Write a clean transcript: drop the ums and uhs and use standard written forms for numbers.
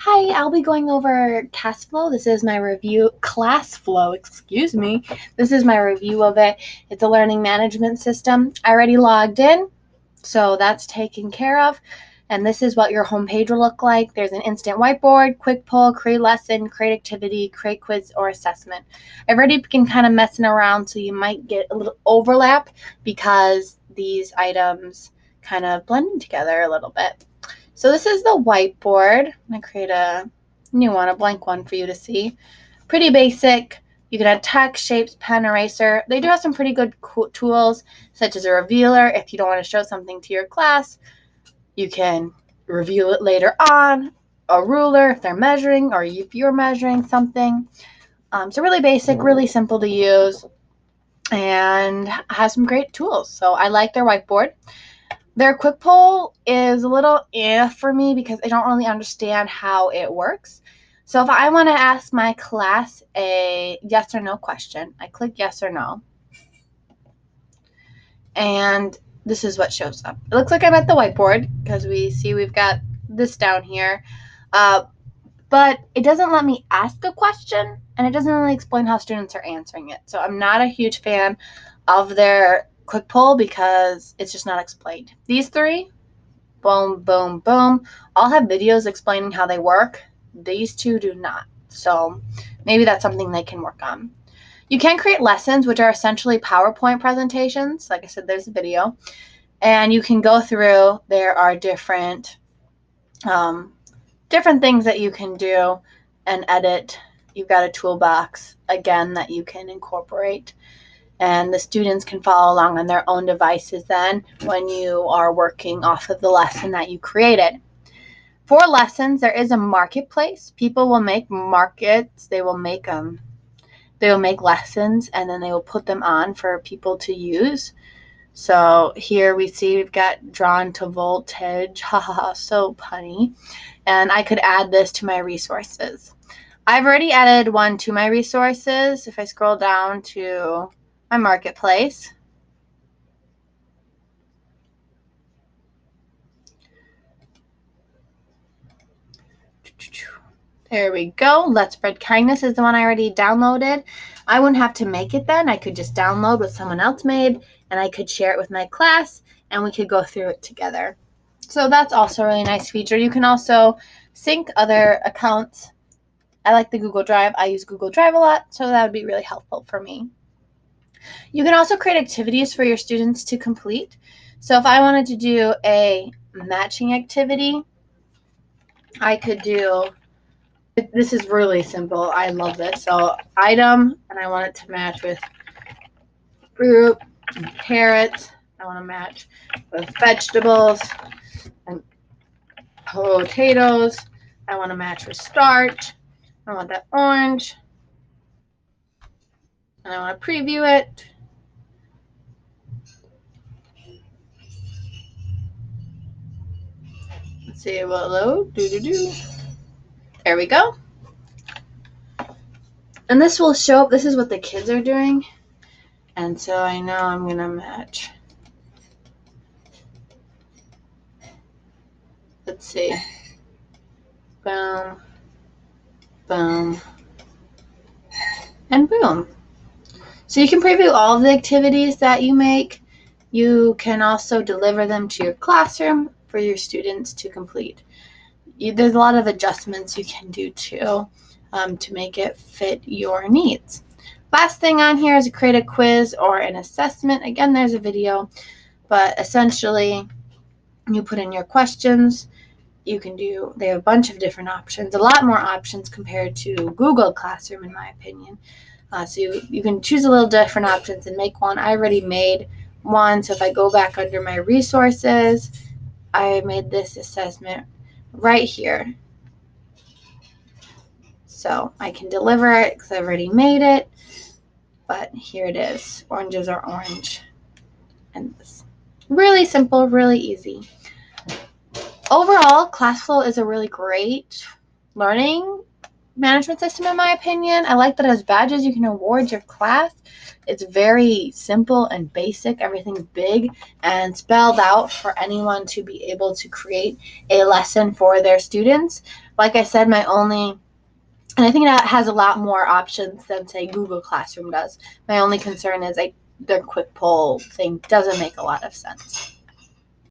Hi, I'll be going over ClassFlow. This is my review, ClassFlow, excuse me. This is my review of it. It's a learning management system. I already logged in, so that's taken care of. And this is what your homepage will look like. There's an instant whiteboard, quick poll, create lesson, create activity, create quiz or assessment. I've already been kind of messing around, so you might get a little overlap because these items kind of blend together a little bit. So this is the whiteboard. I'm going to create a new one, a blank one for you to see. Pretty basic. You can add text, shapes, pen, eraser. They do have some pretty good tools, such as a revealer. If you don't want to show something to your class, you can reveal it later on. A ruler if they're measuring or if you're measuring something. So really basic, really simple to use, and has some great tools. So I like their whiteboard. Their quick poll is a little for me because I don't really understand how it works. So if I want to ask my class a yes or no question, I click yes or no. And this is what shows up. It looks like I'm at the whiteboard because we've got this down here. But it doesn't let me ask a question, and it doesn't really explain how students are answering it. So I'm not a huge fan of their quick poll because it's just not explained. These three, boom, boom, boom, all have videos explaining how they work. These two do not. So maybe that's something they can work on. You can create lessons, which are essentially PowerPoint presentations. Like I said, there's a video. And you can go through. There are different things that you can do and edit. You've got a toolbox, again, that you can incorporate. And the students can follow along on their own devices then when you are working off of the lesson that you created. For lessons, there is a marketplace. People will make markets. They will make lessons, and then they will put them on for people to use. So here we see we've got drawn to voltage. Haha, so punny. And I could add this to my resources. I've already added one to my resources. If I scroll down to my marketplace, there we go. Let's Spread Kindness is the one I already downloaded. I wouldn't have to make it then. I could just download what someone else made, and I could share it with my class, and we could go through it together. So that's also a really nice feature. You can also sync other accounts. I like the Google Drive. I use Google Drive a lot, so that would be really helpful for me. You can also create activities for your students to complete. So if I wanted to do a matching activity, I could do, this is really simple. I love this. So item, and I want it to match with fruit and carrots. I want to match with vegetables and potatoes. I want to match with starch. I want that orange. And I want to preview it. Let's see, it will load. There we go. And this will show up. This is what the kids are doing. And so I know I'm going to match. Let's see. Boom. Boom. And boom. So you can preview all of the activities that you make. You can also deliver them to your classroom for your students to complete. There's a lot of adjustments you can do too to make it fit your needs. Last thing on here is to create a quiz or an assessment. Again, there's a video, but essentially you put in your questions. They have a bunch of different options, a lot more options compared to Google Classroom, in my opinion. So you can choose a little different options and make one. I already made one, so if I go back under my resources, I made this assessment right here. So I can deliver it because I've already made it, but here it is. Oranges are orange. And this. Really simple, really easy. Overall, ClassFlow is a really great learning management system, in my opinion. I like that it has badges you can award your class. It's very simple and basic. Everything's big and spelled out for anyone to be able to create a lesson for their students. Like I said, and I think that has a lot more options than, say, Google Classroom does. My only concern is their quick pull thing doesn't make a lot of sense.